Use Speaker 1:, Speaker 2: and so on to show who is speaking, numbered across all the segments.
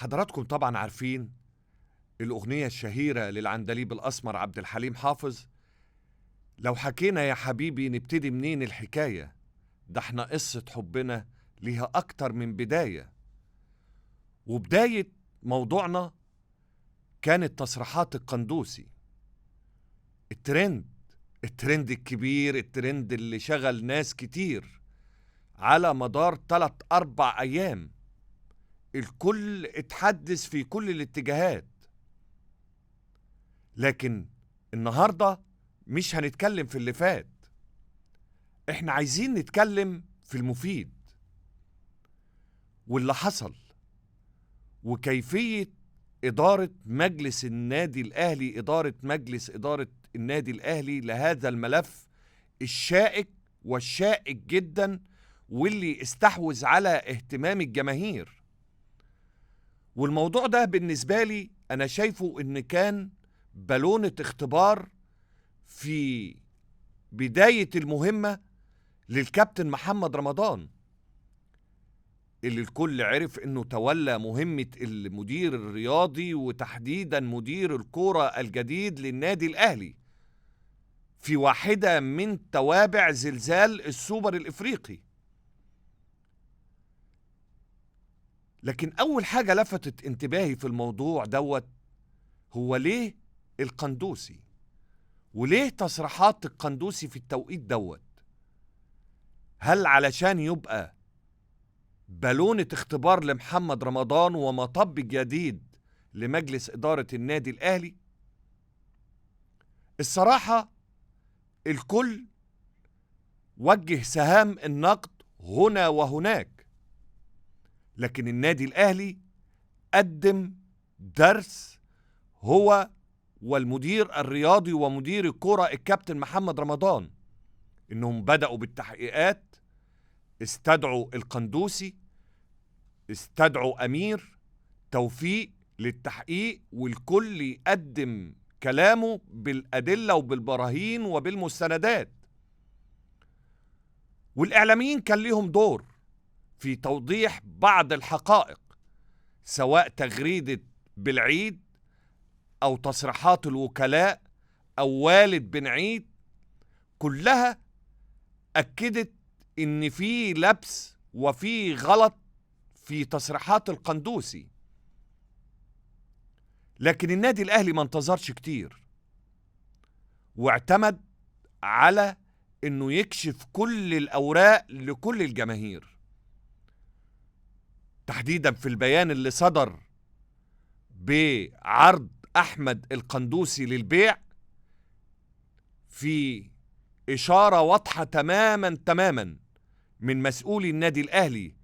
Speaker 1: حضراتكم طبعا عارفين الأغنية الشهيرة للعندليب الأسمر عبد الحليم حافظ. لو حكينا يا حبيبي نبتدي منين الحكاية؟ ده احنا قصة حبنا ليها أكتر من بداية. وبداية موضوعنا كانت تصريحات القندوسي، الترند الكبير، الترند اللي شغل ناس كتير على مدار 3-4 أيام. الكل اتحدث في كل الاتجاهات. لكن النهاردة مش هنتكلم في اللي فات، احنا عايزين نتكلم في المفيد واللي حصل وكيفية إدارة مجلس النادي الأهلي، مجلس إدارة النادي الأهلي لهذا الملف الشائك والشائك جدا واللي استحوذ على اهتمام الجماهير. والموضوع ده بالنسبة لي أنا شايفه إن كان بالونة اختبار في بداية المهمة للكابتن محمد رمضان، اللي الكل عرف انه تولى مهمة المدير الرياضي وتحديدا مدير الكرة الجديد للنادي الأهلي في واحدة من توابع زلزال السوبر الإفريقي. لكن أول حاجة لفتت انتباهي في الموضوع دوت هو ليه القندوسي وليه تصريحات القندوسي في التوقيت دوت؟ هل علشان يبقى بالونة اختبار لمحمد رمضان ومطب جديد لمجلس إدارة النادي الأهلي؟ الصراحة الكل وجه سهام النقد هنا وهناك، لكن النادي الأهلي قدم درس هو والمدير الرياضي ومدير الكرة الكابتن محمد رمضان، إنهم بدأوا بالتحقيقات، استدعوا القندوسي، استدعوا أمير توفيق للتحقيق، والكل يقدم كلامه بالأدلة وبالبراهين وبالمستندات. والإعلاميين كان ليهم دور في توضيح بعض الحقائق، سواء تغريدة بالعيد أو تصريحات الوكلاء أو والد بن عيد، كلها أكدت إن في لبس وفي غلط في تصريحات القندوسي. لكن النادي الأهلي ما انتظرش كتير واعتمد على إنه يكشف كل الأوراق لكل الجماهير، تحديدا في البيان اللي صدر بعرض أحمد القندوسي للبيع، في إشارة واضحة تماما من مسؤولي النادي الأهلي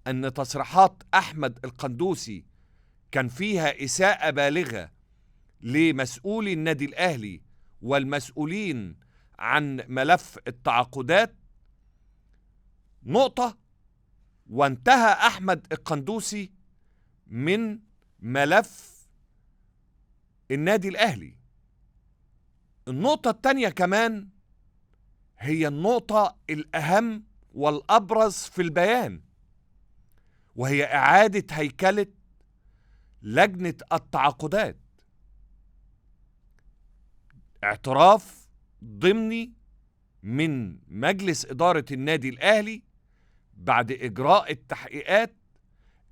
Speaker 1: أن تصريحات أحمد القندوسي كان فيها إساءة بالغة لمسؤولي النادي الأهلي والمسؤولين عن ملف التعاقدات. نقطة، وانتهى أحمد القندوسي من ملف النادي الأهلي. النقطة التانية كمان هي النقطة الأهم والأبرز في البيان، وهي إعادة هيكلة لجنة التعاقدات. اعتراف ضمني من مجلس إدارة النادي الأهلي بعد إجراء التحقيقات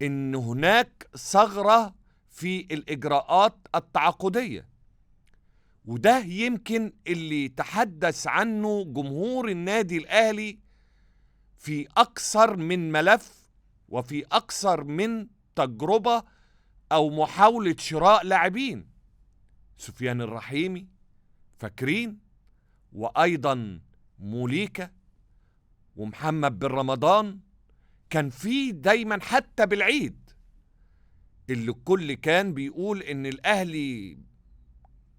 Speaker 1: إن هناك ثغرة في الإجراءات التعاقدية، وده يمكن اللي تحدث عنه جمهور النادي الأهلي في أكثر من ملف وفي أكثر من تجربة أو محاولة شراء لاعبين. سفيان الرحيمي فاكرين، وأيضا موليكا ومحمد بن رمضان. كان في دايما حتى بالعيد اللي الكل كان بيقول إن الأهلي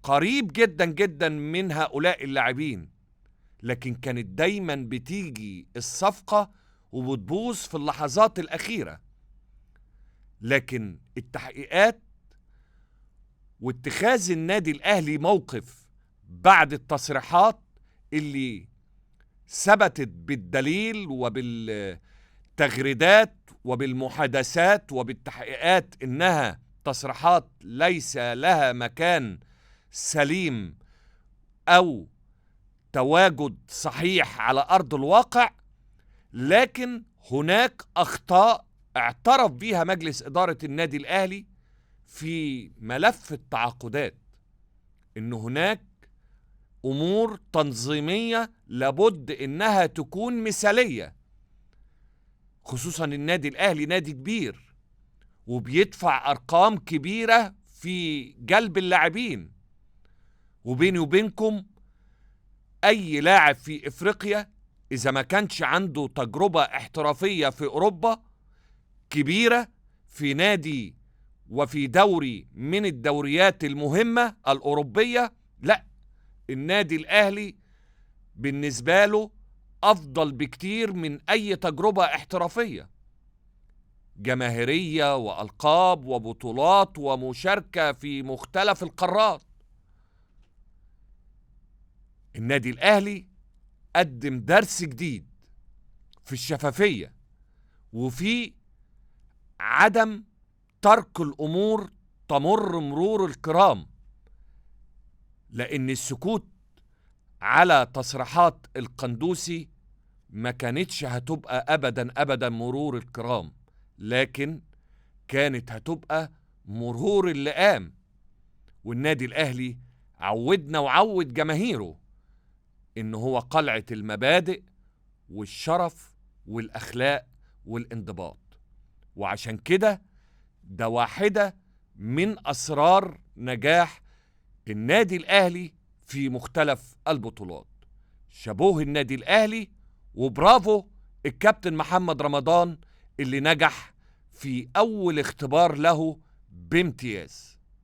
Speaker 1: قريب جدا من هؤلاء اللاعبين، لكن كانت دايما بتيجي الصفقة وبتبوظ في اللحظات الأخيرة. لكن التحقيقات واتخاذ النادي الأهلي موقف بعد التصريحات اللي ثبتت بالدليل وبالتغريدات وبالمحادثات وبالتحقيقات إنها تصريحات ليس لها مكان سليم أو تواجد صحيح على أرض الواقع، لكن هناك أخطاء اعترف بها مجلس إدارة النادي الأهلي في ملف التعاقدات، إن هناك أمور تنظيمية لابد إنها تكون مثالية، خصوصا النادي الأهلي نادي كبير وبيدفع أرقام كبيرة في جلب اللاعبين. وبيني وبينكم أي لاعب في إفريقيا إذا ما كانش عنده تجربة احترافية في أوروبا كبيرة في نادي وفي دوري من الدوريات المهمة الأوروبية، لا، النادي الأهلي بالنسبة له أفضل بكتير من أي تجربة احترافية، جماهيرية وألقاب وبطولات ومشاركة في مختلف القارات. النادي الأهلي قدم درس جديد في الشفافية وفي عدم ترك الأمور تمر مرور الكرام، لأن السكوت على تصريحات القندوسي ما كانتش هتبقى أبدا مرور الكرام، لكن كانت هتبقى مرور اللئام. والنادي الأهلي عودنا وعود جماهيره إن هو قلعة المبادئ والشرف والأخلاق والانضباط، وعشان كده ده واحدة من أسرار نجاح النادي الأهلي في مختلف البطولات. شابوه النادي الأهلي وبرافو الكابتن محمد رمضان اللي نجح في أول اختبار له بامتياز.